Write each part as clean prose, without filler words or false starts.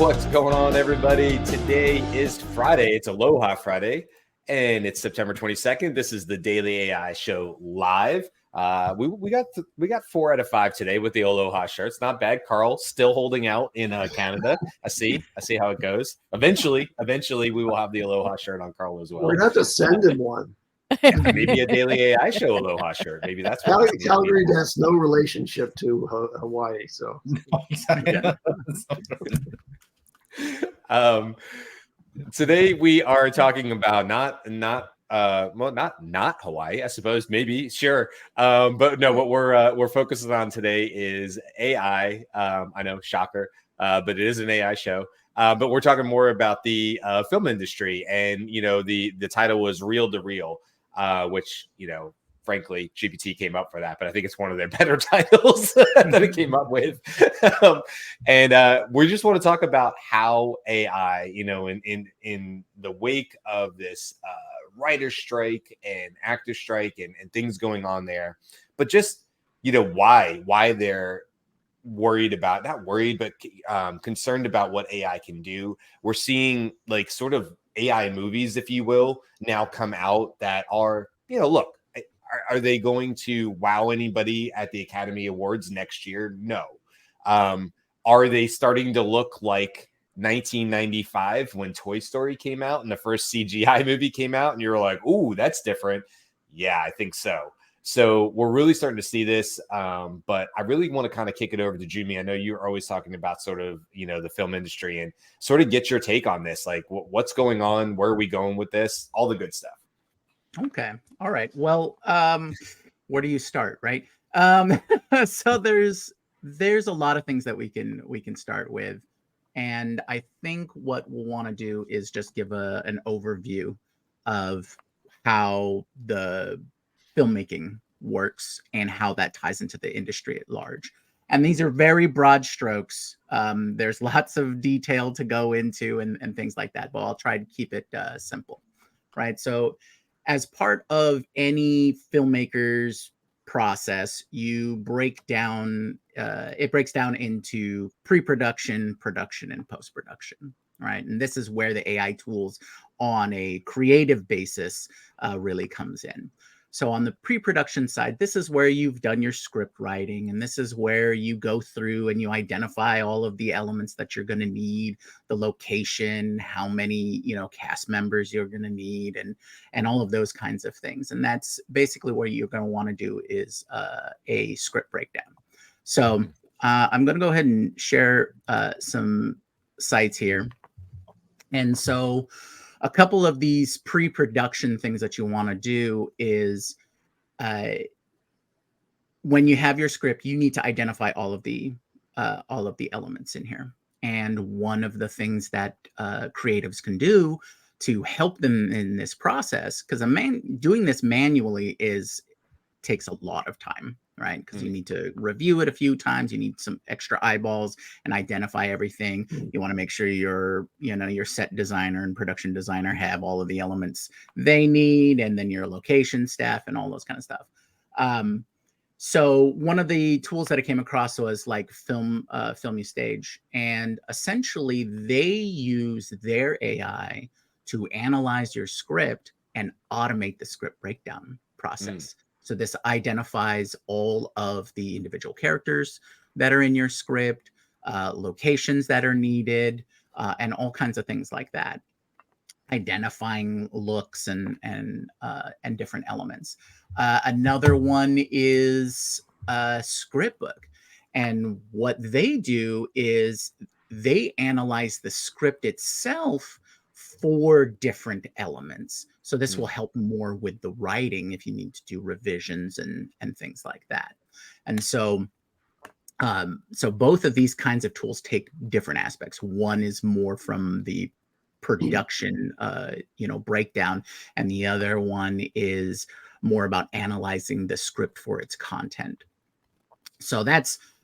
What's going on, everybody? Today is Friday. It's Aloha Friday, and it's September 22nd. This is the Daily AI Show live. We got 4 out of 5 today with the Aloha shirts. Not bad. Carl still holding out in Canada. I see how it goes. Eventually, we will have the Aloha shirt on Carl as well. We're gonna have to send him one. Maybe a Daily AI Show Aloha shirt. Maybe that's what Calgary has no relationship to Hawaii, so. Today we are talking about not Hawaii, I suppose, maybe, sure, but no, what we're focusing on today is AI. I know, shocker, but it is an AI show. But we're talking more about the film industry, and the title was Reel to Reel, which frankly, GPT came up for that, but I think it's one of their better titles that it came up with. And we just want to talk about how AI, in the wake of this writer strike and actor strike and things going on there, but just, why they're worried about, not worried, but concerned about what AI can do. We're seeing like sort of AI movies, if you will, now come out that are, look, are they going to wow anybody at the Academy Awards next year? No. Are they starting to look like 1995 when Toy Story came out and the first CGI movie came out and you're like, ooh, that's different? Yeah, I think so. So we're really starting to see this, but I really want to kind of kick it over to Jumi. I know you're always talking about sort of, the film industry, and sort of get your take on this. Like, what's going on? Where are we going with this? All the good stuff. Okay. All right. Well, where do you start, right? So there's a lot of things that we can start with. And I think what we'll want to do is just give an overview of how the filmmaking works and how that ties into the industry at large. And these are very broad strokes. There's lots of detail to go into and things like that, but I'll try to keep it simple, right? So as part of any filmmaker's process, you break down, it breaks down into pre-production, production, and post-production, right? And this is where the AI tools on a creative basis really comes in. So on the pre-production side, this is where you've done your script writing, and this is where you go through and you identify all of the elements that you're going to need, the location, how many, cast members you're going to need, and all of those kinds of things. And that's basically what you're going to want to do is a script breakdown. So I'm going to go ahead and share some sites here. And so a couple of these pre-production things that you want to do is when you have your script, you need to identify all of the elements in here. And one of the things that creatives can do to help them in this process, because doing this manually takes a lot of time, right? Because you need to review it a few times. You need some extra eyeballs and identify everything. You want to make sure your set designer and production designer have all of the elements they need, and then your location staff and all those kind of stuff. So one of the tools that I came across was like FilmUstage, and essentially they use their AI to analyze your script and automate the script breakdown process. So this identifies all of the individual characters that are in your script, locations that are needed, and all kinds of things like that. Identifying looks and different elements. Another one is Scriptbook, and what they do is they analyze the script itself for different elements. So this will help more with the writing if you need to do revisions and things like that. And so both of these kinds of tools take different aspects. One is more from the production, breakdown, and the other one is more about analyzing the script for its content. So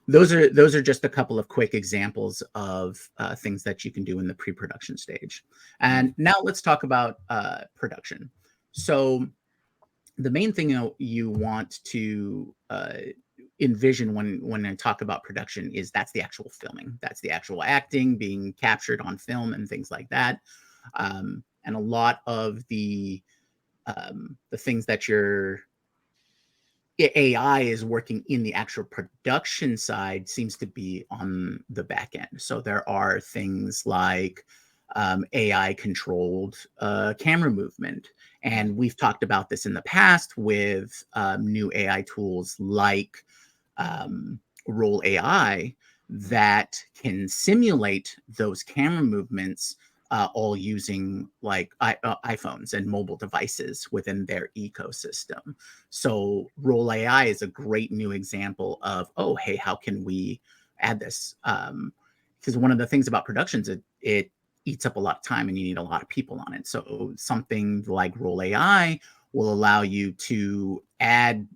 those are just a couple of quick examples of things that you can do in the pre-production stage. And now let's talk about production. So the main thing you want to envision when I talk about production is that's the actual filming, that's the actual acting being captured on film and things like that. And a lot of the things that your AI is working in the actual production side seems to be on the back end. So there are things like AI controlled camera movement. And we've talked about this in the past with new AI tools like Roll AI that can simulate those camera movements, all using like iPhones and mobile devices within their ecosystem. So Roll AI is a great new example of, oh, hey, how can we add this? Because one of the things about productions, it eats up a lot of time and you need a lot of people on it. So something like Roll AI will allow you to add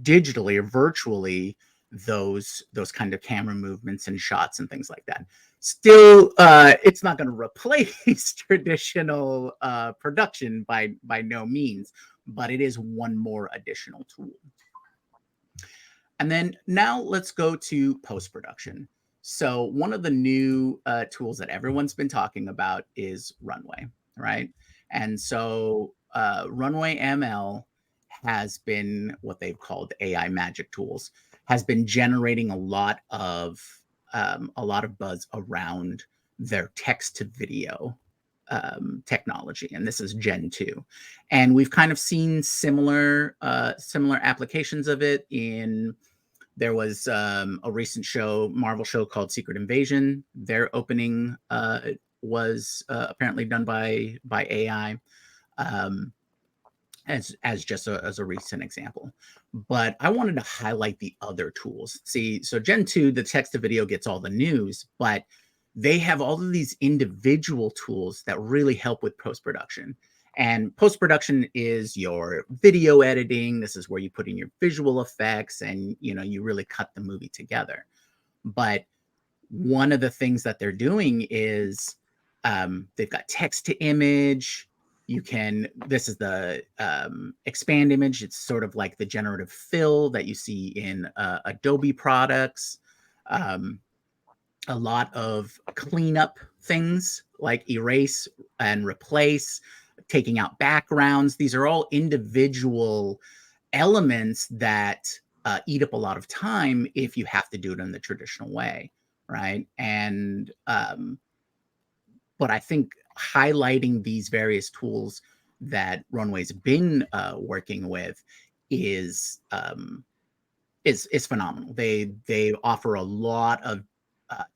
digitally or virtually those kind of camera movements and shots and things like that. Still, it's not going to replace traditional production by no means, but it is one more additional tool. And then now let's go to post-production. So one of the new tools that everyone's been talking about is Runway, right? And so Runway ML has been what they've called AI magic tools, has been generating a lot of buzz around their text to video technology, and this is Gen 2. And we've kind of seen similar applications of it in. There was a recent Marvel show called Secret Invasion. Their opening was apparently done by AI. As just as a recent example. But I wanted to highlight the other tools. See, so Gen 2, the text to video gets all the news, but they have all of these individual tools that really help with post-production. And post-production is your video editing. This is where you put in your visual effects and, you really cut the movie together. But one of the things that they're doing is they've got text to image. This is the expand image. It's sort of like the generative fill that you see in Adobe products. A lot of cleanup things like erase and replace, taking out backgrounds. These are all individual elements that eat up a lot of time if you have to do it in the traditional way, right? And but I think highlighting these various tools that Runway's been working with is phenomenal. They offer a lot of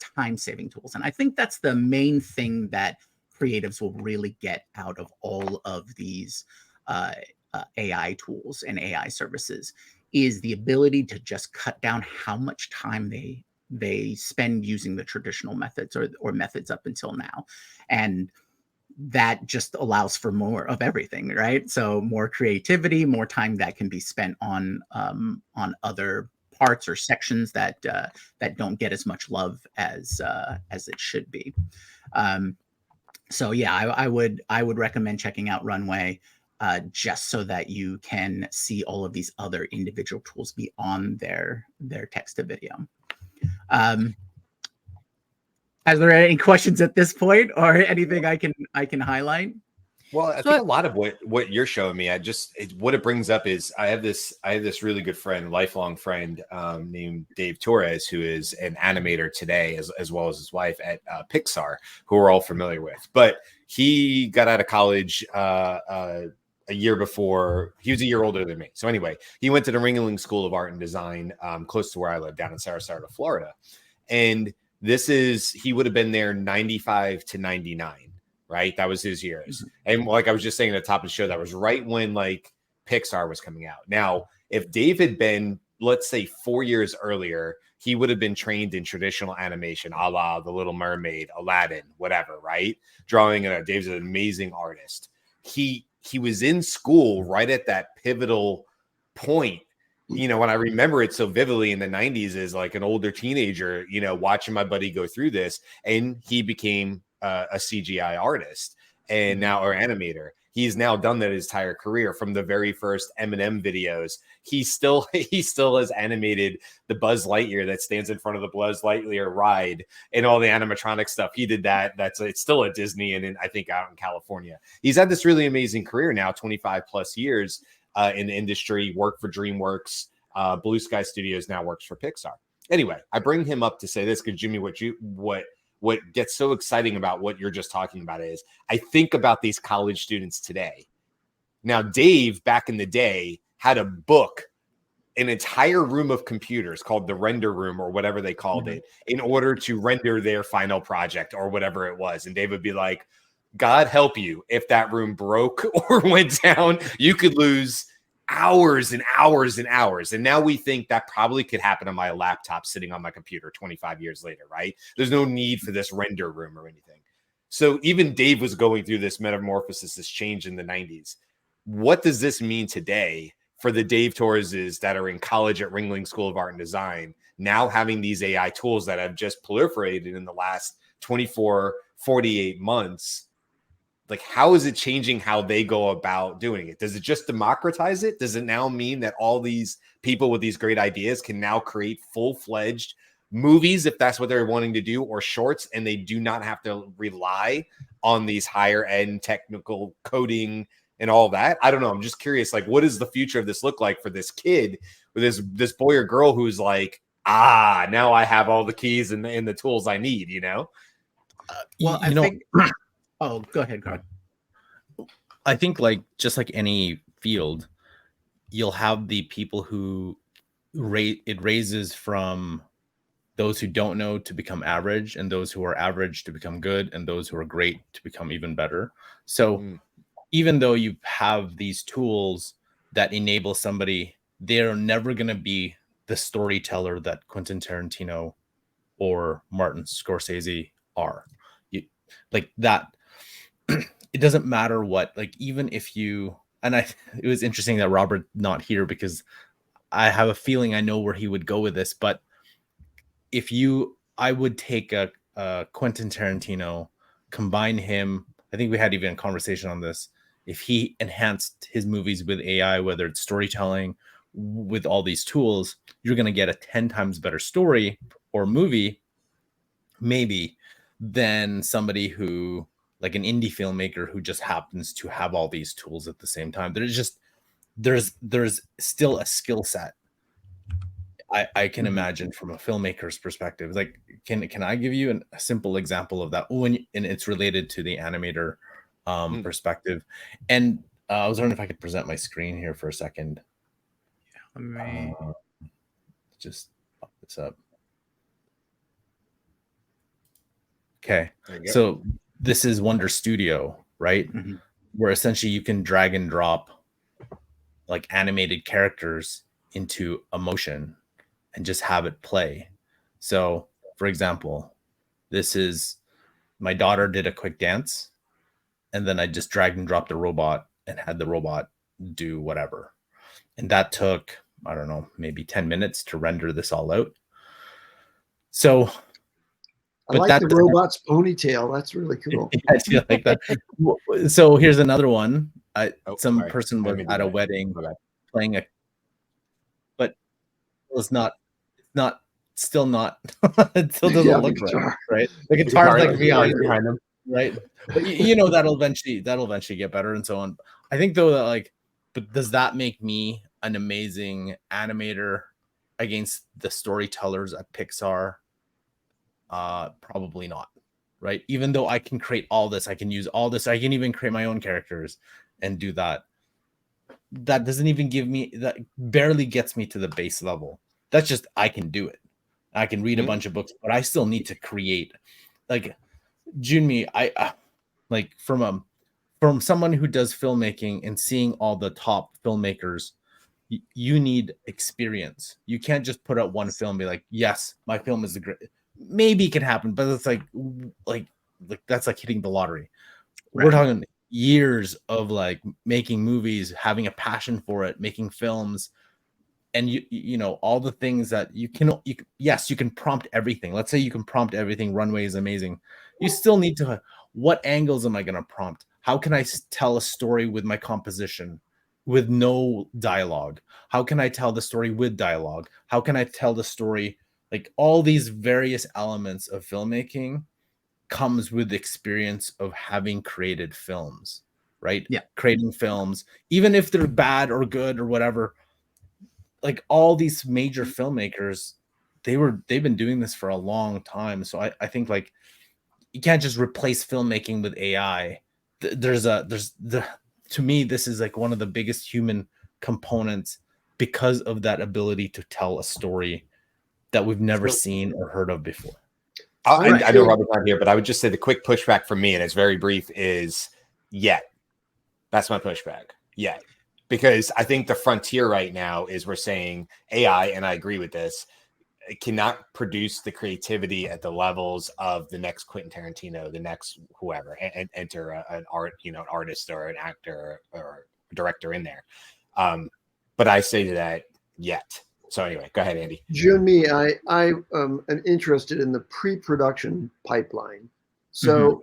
time-saving tools, and I think that's the main thing that creatives will really get out of all of these AI tools and AI services is the ability to just cut down how much time they spend using the traditional methods or methods up until now. And that just allows for more of everything, right? So more creativity, more time that can be spent on other parts or sections that don't get as much love as it should be. So yeah, I would recommend checking out Runway just so that you can see all of these other individual tools beyond their text to video. Are there any questions at this point, or anything I can highlight? Well, I think a lot of what you're showing me, what it brings up is I have this really good friend, lifelong friend, named Dave Torres, who is an animator today, as well as his wife at Pixar, who we're all familiar with. But he got out of college a year before. He was a year older than me. So anyway, he went to the Ringling School of Art and Design, close to where I live, down in Sarasota, Florida. And he would have been there 95 to 99, right? That was his years. And like I was just saying at the top of the show, that was right when like Pixar was coming out. Now, if Dave had been, let's say 4 years earlier, he would have been trained in traditional animation, a la The Little Mermaid, Aladdin, whatever, right? Drawing, Dave's an amazing artist. He was in school right at that pivotal point. When I remember it so vividly in the 90s as like an older teenager, watching my buddy go through this, and he became a CGI artist and now or animator. He's now done that his entire career. From the very first Eminem videos, he still has animated the Buzz Lightyear that stands in front of the Buzz Lightyear ride and all the animatronic stuff. He did that. It's still at Disney and I think out in California. He's had this really amazing career now, 25 plus years in the industry. Worked for DreamWorks, Blue Sky Studios, now works for Pixar. Anyway, I bring him up to say this because Jimmy, what gets so exciting about what you're just talking about is I think about these college students today. Now, Dave, back in the day, had a book, an entire room of computers called the render room or whatever they called it, in order to render their final project or whatever it was. And Dave would be like, God help you if that room broke or went down, you could lose hours and hours and hours. And now we think that probably could happen on my laptop sitting on my computer 25 years later, right? There's no need for this render room or anything. So even Dave was going through this metamorphosis, this change in the 90s. What does this mean today for the Dave Torreses that are in college at Ringling School of Art and Design, now having these AI tools that have just proliferated in the last 24, 48 months? Like, how is it changing how they go about doing it? Does it just democratize it? Does it now mean that all these people with these great ideas can now create full-fledged movies, if that's what they're wanting to do, or shorts, and they do not have to rely on these higher-end technical coding and all that? I don't know. I'm just curious, like, what does the future of this look like for this kid, with this boy or girl who's like, now I have all the keys and the tools I need, you know? Well, I think... Oh, go ahead, Greg. I think just like any field, you'll have the people who it raises from those who don't know to become average, and those who are average to become good, and those who are great to become even better. So even though you have these tools that enable somebody, they're never going to be the storyteller that Quentin Tarantino or Martin Scorsese are. Like that. It doesn't matter what, like, even if you, and it was interesting that Robert not here, because I have a feeling I know where he would go with this, but I would take a Quentin Tarantino, combine him. I think we had even a conversation on this. If he enhanced his movies with AI, whether it's storytelling with all these tools, you're going to get a 10 times better story or movie, maybe, than somebody who, like an indie filmmaker who just happens to have all these tools at the same time. There's still a skill set. I can imagine from a filmmaker's perspective. Like, can I give you a simple example of that? And it's related to the animator perspective. And I was wondering if I could present my screen here for a second. Yeah, just pop this up. Okay, so this is Wonder Studio, right? Where essentially you can drag and drop like animated characters into a motion and just have it play. So, for example, this is my daughter did a quick dance, and then I just dragged and dropped the robot and had the robot do whatever. And that took, I don't know, maybe 10 minutes to render this all out. So I like the robot's ponytail. That's really cool. I feel like that. So here's another one. Some person was at a wedding playing but it's still not. It still doesn't look right. The guitar's like behind them, right? But that'll eventually get better and so on. I think though that but does that make me an amazing animator against the storytellers at Pixar? Probably not, right? Even though I can create all this, I can use all this, I can even create my own characters and do that. That doesn't even that barely gets me to the base level. That's just, I can do it. I can read a bunch of books, but I still need to create. Like Junmi, I like from someone who does filmmaking and seeing all the top filmmakers, you need experience. You can't just put out one film and be like, yes, my film is the great. Maybe it can happen, but it's like that's like hitting the lottery. Right. We're talking years of like making movies, having a passion for it, making films, and you know all the things that you can prompt everything. Let's say you can prompt everything. Runway is amazing. You still need to. What angles am I going to prompt? How can I tell a story with my composition, with no dialogue? How can I tell the story with dialogue? How can I tell the story? Like all these various elements of filmmaking comes with the experience of having created films, right? Yeah. Creating films, even if they're bad or good or whatever. Like all these major filmmakers, they've been doing this for a long time. So I think like you can't just replace filmmaking with AI. To me, this is like one of the biggest human components because of that ability to tell a story that we've never seen or heard of before. I know Robert's not here, but I would just say the quick pushback from me, and it's very brief, is yet. That's my pushback. Yet. Because I think the frontier right now is we're saying AI, and I agree with this, it cannot produce the creativity at the levels of the next Quentin Tarantino, the next whoever, and enter an artist or an actor or a director in there. But I say to that yet. So anyway, go ahead, Andy. Junmi, I am interested in the pre-production pipeline. So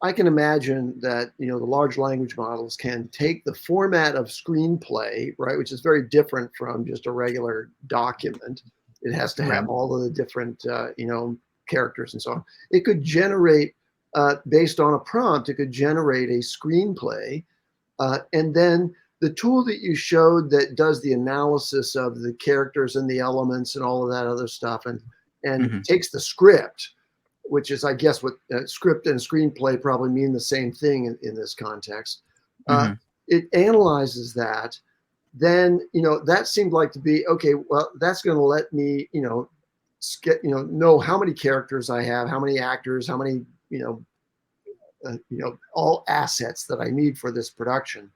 I can imagine that, the large language models can take the format of screenplay, right, which is very different from just a regular document. It has to have all of the different, characters and so on. It could generate, based on a prompt, it could generate a screenplay, and then the tool that you showed that does the analysis of the characters and the elements and all of that other stuff, and takes the script, which is, I guess, what script and screenplay probably mean the same thing in this context. It analyzes that. Then, that seemed like to be, okay, well, that's going to let me, know how many characters I have, how many actors, how many, all assets that I need for this production.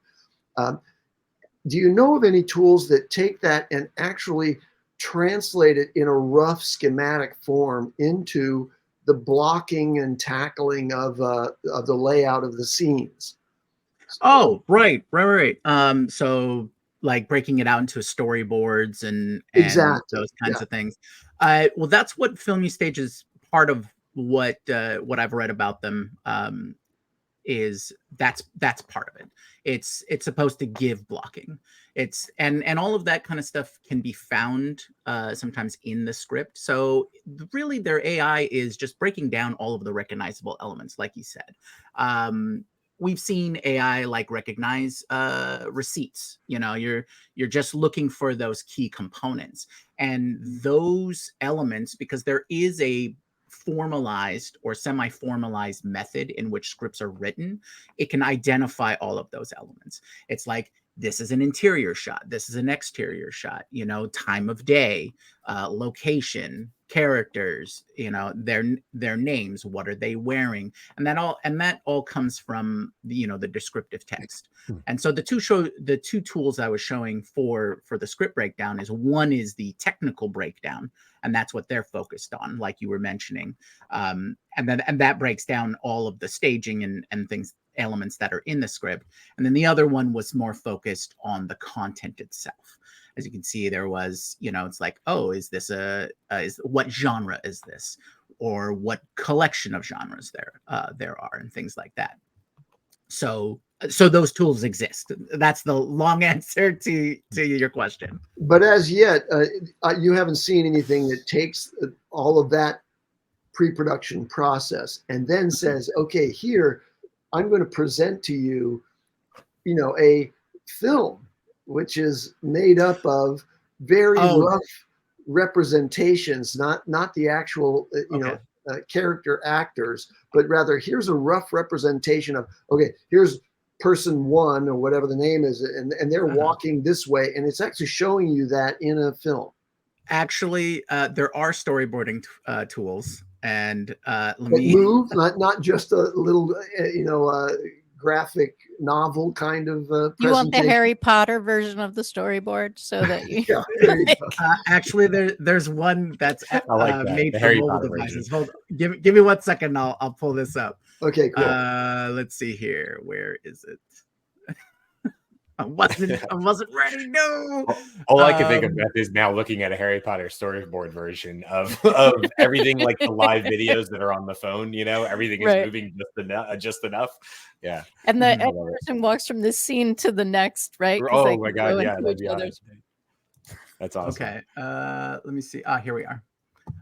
Do you know of any tools that take that and actually translate it in a rough schematic form into the blocking and tackling of the layout of the scenes? Oh, right. So like breaking it out into storyboards and Exactly. those kinds of things. Well, that's what Filmstage is part of. What I've read about them is that's part of it. It's supposed to give blocking. It's and all of that kind of stuff can be found sometimes in the script. So really, their AI is just breaking down all of the recognizable elements, like you said. We've seen AI like recognize receipts. You're just looking for those key components and those elements, because there is a formalized or semi-formalized method in which scripts are written. It can identify all of those elements. It's like, this is an interior shot, this is an exterior shot, time of day, location, characters, their names, what are they wearing, and that all comes from the descriptive text. And so the two tools I was showing for the script breakdown is, one is the technical breakdown, and that's what they're focused on, like you were mentioning, and that breaks down all of the staging and things, elements that are in the script. And then the other one was more focused on the content itself. As you can see, there was, it's like, oh, is this what genre is this, or what collection of genres there are, and things like that. So those tools exist. That's the long answer to your question. But as yet, you haven't seen anything that takes all of that pre-production process and then says, okay, here, I'm going to present to you, a film which is made up of very rough representations, not the actual, character actors, but rather here's a rough representation of, okay, here's person one or whatever the name is, and they're walking this way, and it's actually showing you that in a film. Actually, there are storyboarding tools, and move, not just a little, graphic novel kind of you want the Harry Potter version of the storyboard, so that you actually there's one that's made for mobile devices. Hold on. Give me 1 second, I'll pull this up. Okay, cool. Let's see here, where is it? I wasn't ready. No. All I can think of Beth is now looking at a Harry Potter storyboard version of everything, like the live videos that are on the phone. Everything is Right. moving just enough. Yeah. And the I love it. person walks from this scene to the next, right? 'Cause Oh they my can go God, yeah, into that'd each be other's. awesome. That's awesome. Okay. Let me see. Here we are.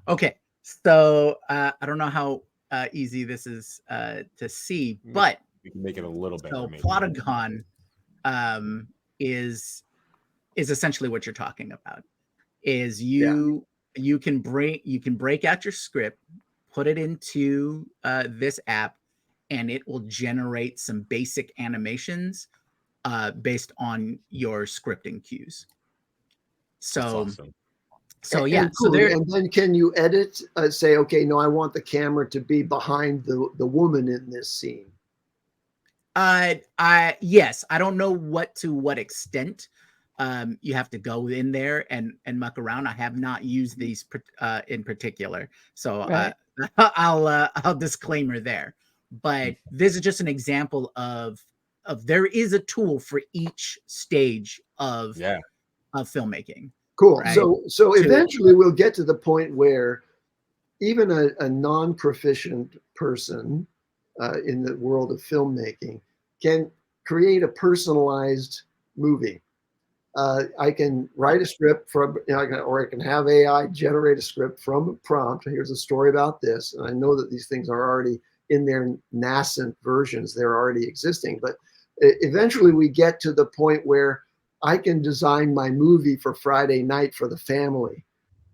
Okay. So I don't know how easy this is to see, but We can make it a little better. so Maybe. Plotagon is essentially what you're talking about. Is you can break out your script, put it into this app, and it will generate some basic animations based on your scripting cues. So, That's awesome. so And yeah. cool. So there. And then can you edit? Say, okay, no, I want the camera to be behind the woman in this scene. Yes, I don't know to what extent you have to go in there and muck around. I have not used these in particular, so Right. I'll disclaimer there. But this is just an example of there is a tool for each stage of filmmaking. Cool. Right? So eventually we'll get to the point where even a non-proficient person in the world of filmmaking can create a personalized movie. I can write a script from, or I can have AI generate a script from a prompt. Here's a story about this. And I know that these things are already in their nascent versions. They're already existing. But eventually we get to the point where I can design my movie for Friday night for the family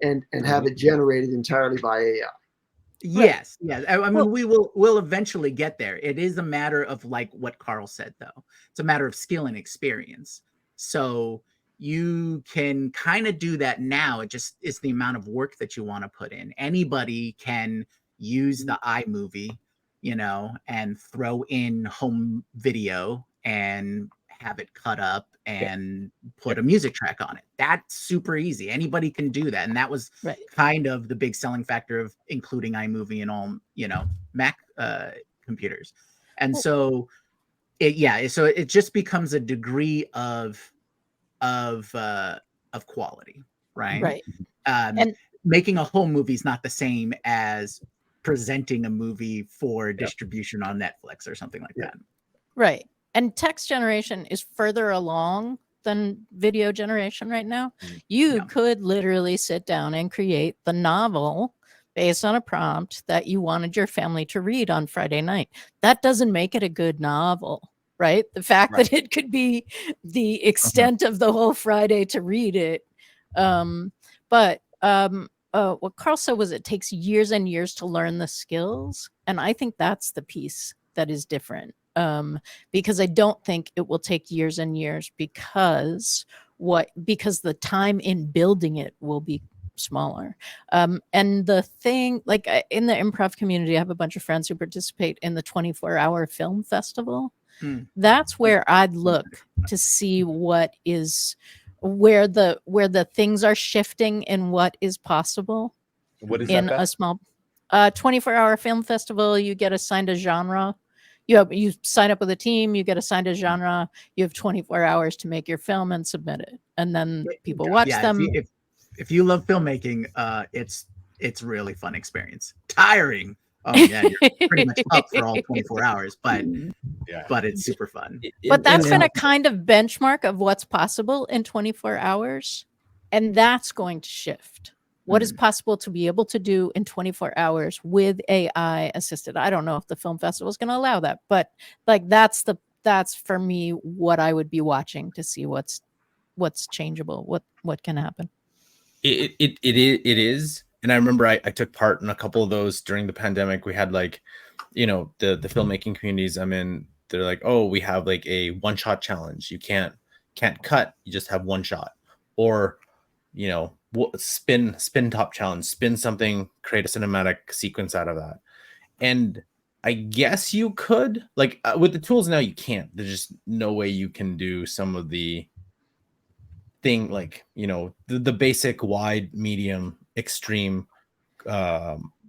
and have it generated entirely by AI. Yes, yeah. I mean, we'll eventually get there. It is a matter of, like what Carl said, though. It's a matter of skill and experience. So you can kind of do that now. It's the amount of work that you want to put in. Anybody can use the iMovie, and throw in home video and have it cut up and put a music track on it. That's super easy. Anybody can do that. And that was kind of the big selling factor of including iMovie in all, Mac computers. And so it just becomes a degree of quality, right? Right. And making a whole movie is not the same as presenting a movie for distribution on Netflix or something like that. Right. And text generation is further along than video generation right now. You could literally sit down and create the novel based on a prompt that you wanted your family to read on Friday night. That doesn't make it a good novel, right? The fact that it could be the extent of the whole Friday to read it. But what Carl said was it takes years and years to learn the skills. And I think that's the piece that is different. Because I don't think it will take years and years because the time in building it will be smaller. And the thing, like in the improv community, I have a bunch of friends who participate in the 24-hour film festival. That's where I'd look to see where the things are shifting and what is possible. What is in that, a small 24-hour film festival? You get assigned a genre. You sign up with a team, you get assigned a genre, you have 24 hours to make your film and submit it. And then people watch them. If you love filmmaking, it's really fun experience. Tiring. Oh yeah, you're pretty much up for all 24 hours, but it's super fun. But that's been a kind of benchmark of what's possible in 24 hours. And that's going to shift. What is possible to be able to do in 24 hours with AI assisted? I don't know if the film festival is going to allow that, but like that's for me what I would be watching to see what's changeable, what can happen. It is, and I remember I took part in a couple of those during the pandemic. We had the filmmaking communities I'm in. They're like, oh, we have like a one-shot challenge. You can't cut. You just have one shot, or spin top challenge, spin something, create a cinematic sequence out of that. And I guess you could with the tools now, you can't. There's just no way you can do some of the thing the basic wide, medium, extreme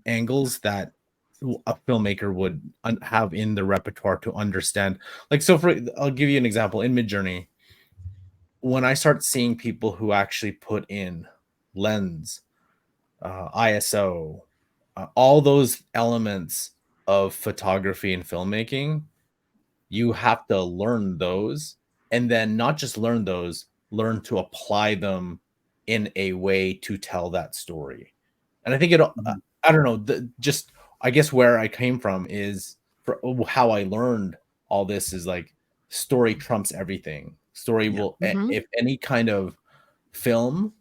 angles that a filmmaker would have in the repertoire to understand. I'll give you an example. In Midjourney, when I start seeing people who actually put in lens, ISO, all those elements of photography and filmmaking, you have to learn those, and then not just learn those, learn to apply them in a way to tell that story. And I think I don't know, just I guess where I came from is for how I learned all this is like story trumps everything. Story will, if any kind of film,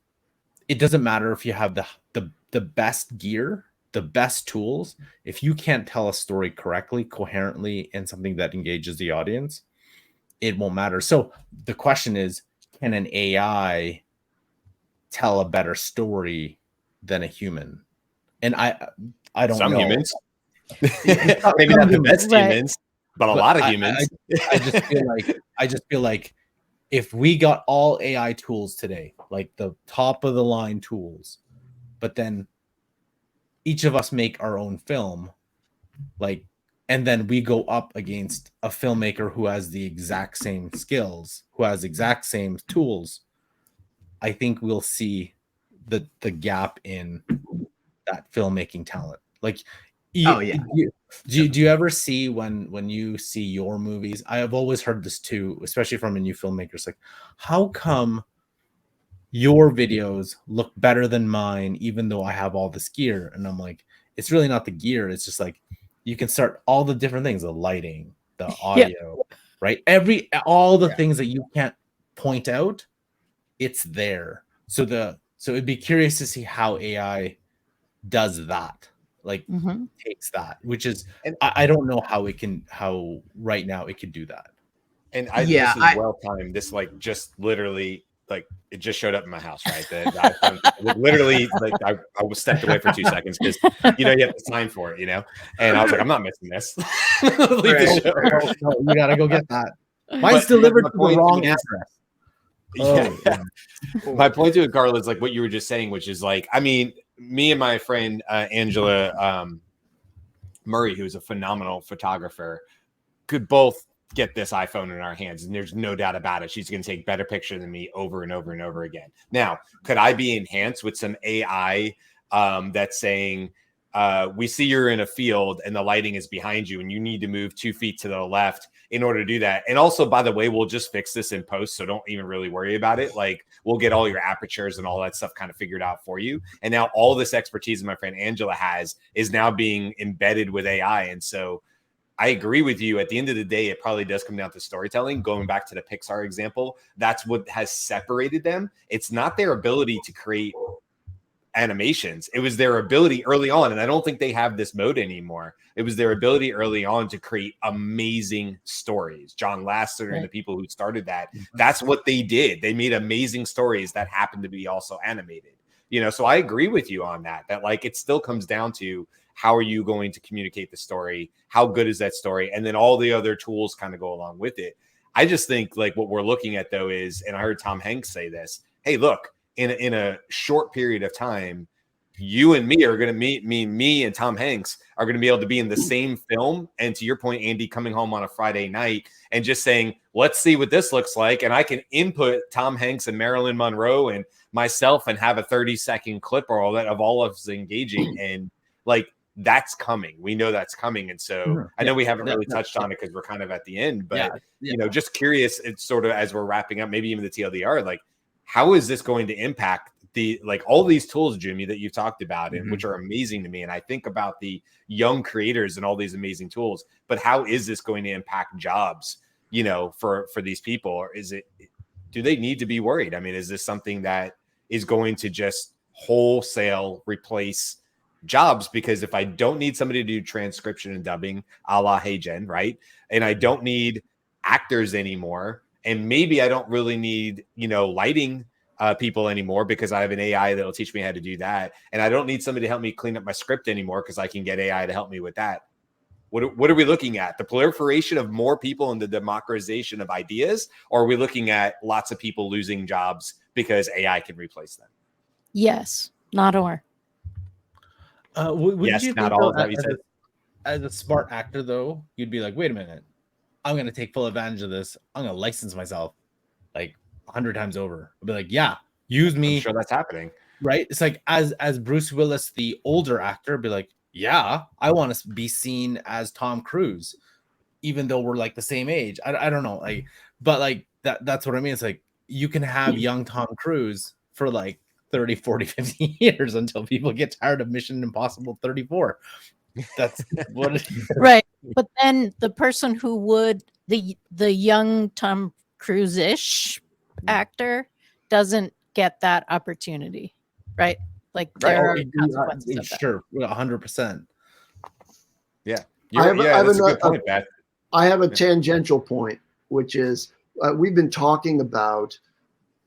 it doesn't matter if you have the best gear, the best tools, if you can't tell a story correctly, coherently, and something that engages the audience, it won't matter. So the question is, can an AI tell a better story than a human? And I don't Some know. humans. Maybe not the best Right. humans, but a lot of humans. I just feel like if we got all AI tools today, like the top of the line tools, but then each of us make our own film, like, and then we go up against a filmmaker who has the exact same skills, who has exact same tools, I think we'll see the gap in that filmmaking talent. Like, do you ever see when you see your movies? I have always heard this too, especially from a new filmmaker. It's like, how come your videos look better than mine, even though I have all this gear? And I'm like, it's really not the gear. It's just like you can start all the different things, the lighting, the audio, right? All the things that you can't point out, it's there. So it'd be curious to see how AI does that, like takes that, which is, I don't know how right now it could do that. And this is well timed. This like just literally like it just showed up in my house, right? The iPhone, literally, like I was stepped away for 2 seconds because you have to sign for it, and I was like, I'm not missing this. You gotta go get that. Mine's delivered to the wrong address. My point to it, Carl, is like what you were just saying, which is like, I mean, me and my friend Angela Murray, who's a phenomenal photographer, could both get this iPhone in our hands, and there's no doubt about it. She's going to take better pictures than me over and over and over again. Now, could I be enhanced with some AI that's saying, we see you're in a field and the lighting is behind you and you need to move 2 feet to the left in order to do that. And also, by the way, we'll just fix this in post, so don't even really worry about it. Like, we'll get all your apertures and all that stuff kind of figured out for you. And now all this expertise my friend Angela has is now being embedded with AI. And so I agree with you. At the end of the day, it probably does come down to storytelling. Going back to the Pixar example, that's what has separated them. It's not their ability to create animations. It was their ability early on, and I don't think they have this mode anymore. It was their ability early on to create amazing stories. John Lasseter and the people who started that, that's what they did. They made amazing stories that happened to be also animated. So I agree with you on that like it still comes down to how are you going to communicate the story? How good is that story? And then all the other tools kind of go along with it. I just think like what we're looking at though is, and I heard Tom Hanks say this, hey, look, in a short period of time, you and me are going to me and Tom Hanks are going to be able to be in the same film. And to your point, Andy, coming home on a Friday night and just saying, let's see what this looks like. And I can input Tom Hanks and Marilyn Monroe and myself and have a 30-second clip or all that of all of us engaging. And like, that's coming. We know that's coming. And so I know we haven't really touched on it because we're kind of at the end, but just curious, it's sort of as we're wrapping up, maybe even the TLDR, like, how is this going to impact all these tools, Jimmy, that you've talked about, and which are amazing to me. And I think about the young creators and all these amazing tools, but how is this going to impact jobs, for these people? Or do they need to be worried? I mean, is this something that is going to just wholesale replace jobs? Because if I don't need somebody to do transcription and dubbing, a la Hey Jen, right? And I don't need actors anymore, and maybe I don't really need, lighting people anymore because I have an AI that'll teach me how to do that. And I don't need somebody to help me clean up my script anymore because I can get AI to help me with that. What are we looking at? The proliferation of more people and the democratization of ideas? Or are we looking at lots of people losing jobs because AI can replace them? Yes, not or. Yes, you not all of that you said. As a smart actor, though, you'd be like, wait a minute, I'm going to take full advantage of this. I'm going to license myself. Like, 100 times over. I'll be like, yeah, use me. I'm sure that's happening. Right? It's like as Bruce Willis, the older actor, be like, yeah, I want to be seen as Tom Cruise, even though we're like the same age. I don't know, like, but like that's what I mean. It's like you can have young Tom Cruise for like 30, 40, 50 years until people get tired of Mission Impossible 34. That's what it is. Right. But then the person who would the young Tom Cruise-ish actor doesn't get that opportunity, right? Like there are consequences of that. Sure, 100%. Yeah, that's a good point, Pat. I have a tangential point, which is we've been talking about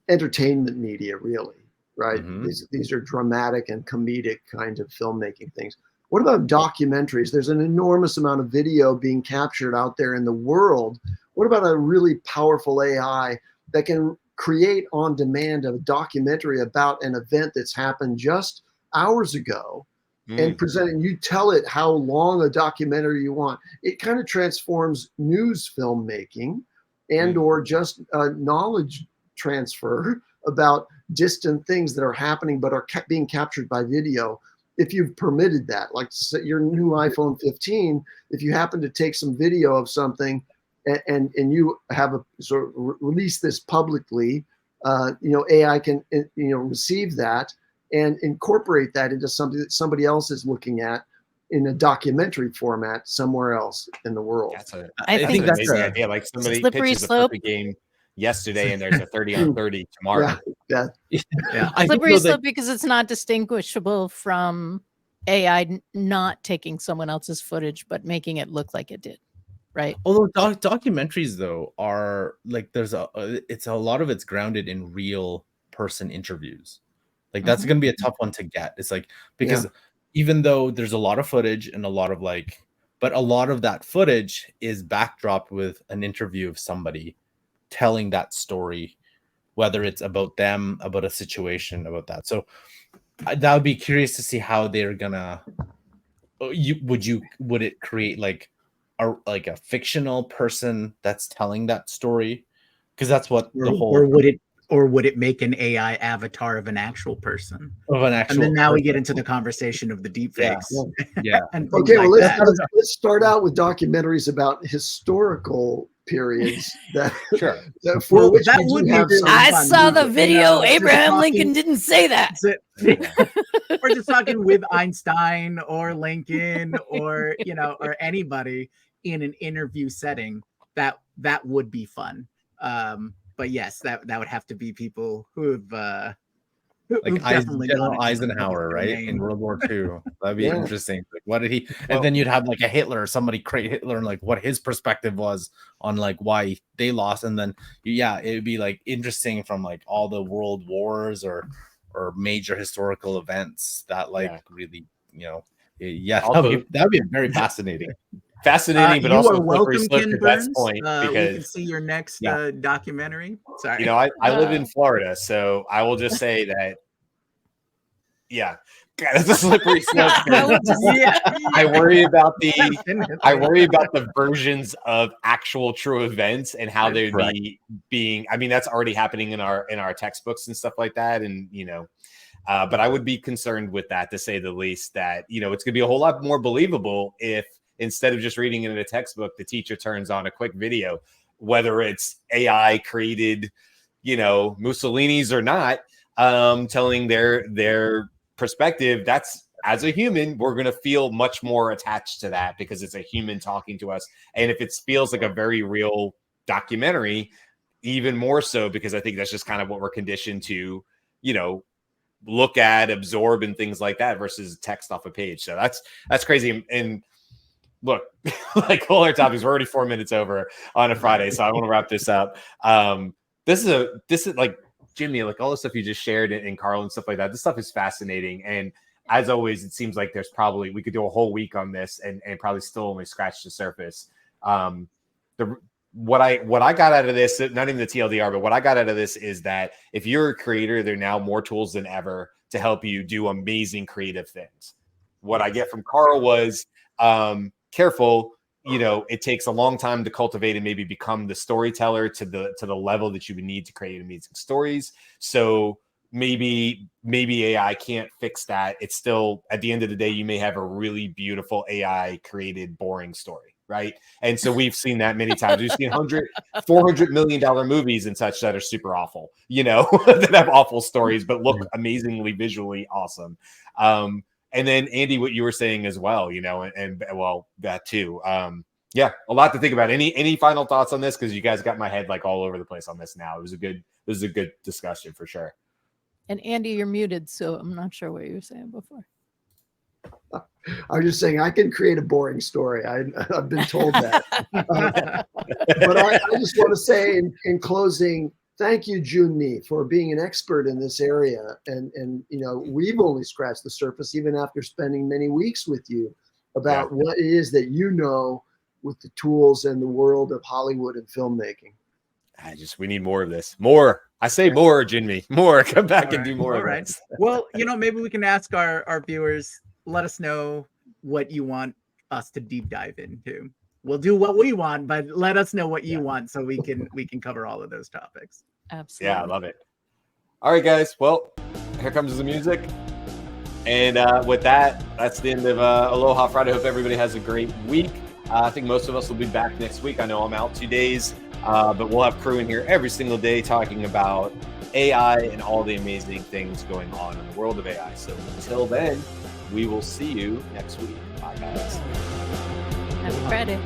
entertainment media, really, right? These are dramatic and comedic kind of filmmaking things. What about documentaries? There's an enormous amount of video being captured out there in the world. What about a really powerful AI that can create on demand a documentary about an event that's happened just hours ago and present it? You tell it how long a documentary you want. It kind of transforms news filmmaking and or just knowledge transfer about distant things that are happening but are being captured by video. If you've permitted that, like your new iPhone 15, if you happen to take some video of something and you have a sort of release this publicly, AI can receive that and incorporate that into something that somebody else is looking at in a documentary format somewhere else in the world. I think that's an amazing idea. Like somebody pitches a perfect game yesterday and there's a 30 on 30 tomorrow. Yeah. Slippery slope because it's not distinguishable from AI not taking someone else's footage but making it look like it did, right? Although documentaries though are like there's a lot of it's grounded in real person interviews. Like that's going to be a tough one to get. It's like because even though there's a lot of footage and a lot of but a lot of that footage is backdropped with an interview of somebody telling that story, whether it's about them, about a situation, about that. So that would be curious to see how they're gonna. Would it create like a fictional person that's telling that story? Because that's what the whole. Or would it make an AI avatar of an actual person? And then now we get into the conversation of the deepfakes. Yeah. Okay, well, let's start out with documentaries about historical periods that for which that would have some I fun saw the music. video. Abraham Lincoln didn't say that. We're just talking with Einstein or Lincoln or or anybody in an interview setting. That would be fun. But yes, that would have to be people who've like General Eisenhower, right? In World War II. That'd be interesting. Like, what did he? And then you'd have like a Hitler, somebody create Hitler, and like what his perspective was on like why they lost. And then it would be like interesting from like all the world wars or major historical events that really that'd be very fascinating. Fascinating, but you also are welcome, Ken Burns. Point because we can see your next documentary. Sorry, I live in Florida, so I will just say that. Yeah, God, that's a slippery slope. I worry about the versions of actual true events and how they'd be being. I mean, that's already happening in our textbooks and stuff like that, and but I would be concerned with that, to say the least. That it's going to be a whole lot more believable if, instead of just reading it in a textbook, the teacher turns on a quick video, whether it's AI created, Mussolini's or not, telling their perspective. That's, as a human, we're going to feel much more attached to that because it's a human talking to us. And if it feels like a very real documentary, even more so, because I think that's just kind of what we're conditioned to, look at, absorb, and things like that, versus text off a page. So that's crazy. And look, like all our topics, we're already 4 minutes over on a Friday, so I want to wrap this up. This is like, Jimmy, like all the stuff you just shared and Carl and stuff like that. This stuff is fascinating, and as always, it seems like we could do a whole week on this and probably still only scratch the surface. What I got out of this, not even the TLDR, but what I got out of this is that if you're a creator, there are now more tools than ever to help you do amazing creative things. What I get from Carl was, careful, it takes a long time to cultivate and maybe become the storyteller to the level that you would need to create amazing stories. So maybe AI can't fix that. It's still, at the end of the day, you may have a really beautiful AI created boring story, right? And so we've seen that many times. We've seen $400 million movies and such that are super awful, that have awful stories but look amazingly visually awesome. And then Andy, what you were saying as well, and well, that too. Yeah, a lot to think about. Any final thoughts on this? Because you guys got my head like all over the place on this now. This is a good discussion for sure. And Andy, you're muted, so I'm not sure what you were saying before. I was just saying I can create a boring story. I've been told that. But I just want to say in closing, thank you, Junmi, for being an expert in this area. And we've only scratched the surface, even after spending many weeks with you, about what it is that with the tools and the world of Hollywood and filmmaking. We need more of this. More. I say more, Junmi. More. Come back and do more of this. Well, maybe we can ask our viewers, let us know what you want us to deep dive into. We'll do what we want, but let us know what you want so we can cover all of those topics. Absolutely. Yeah, I love it. All right, guys. Well, here comes the music. And with that, that's the end of Aloha Friday. Hope everybody has a great week. I think most of us will be back next week. I know I'm out 2 days, but we'll have crew in here every single day talking about AI and all the amazing things going on in the world of AI. So until then, we will see you next week. Bye, guys. Happy Friday.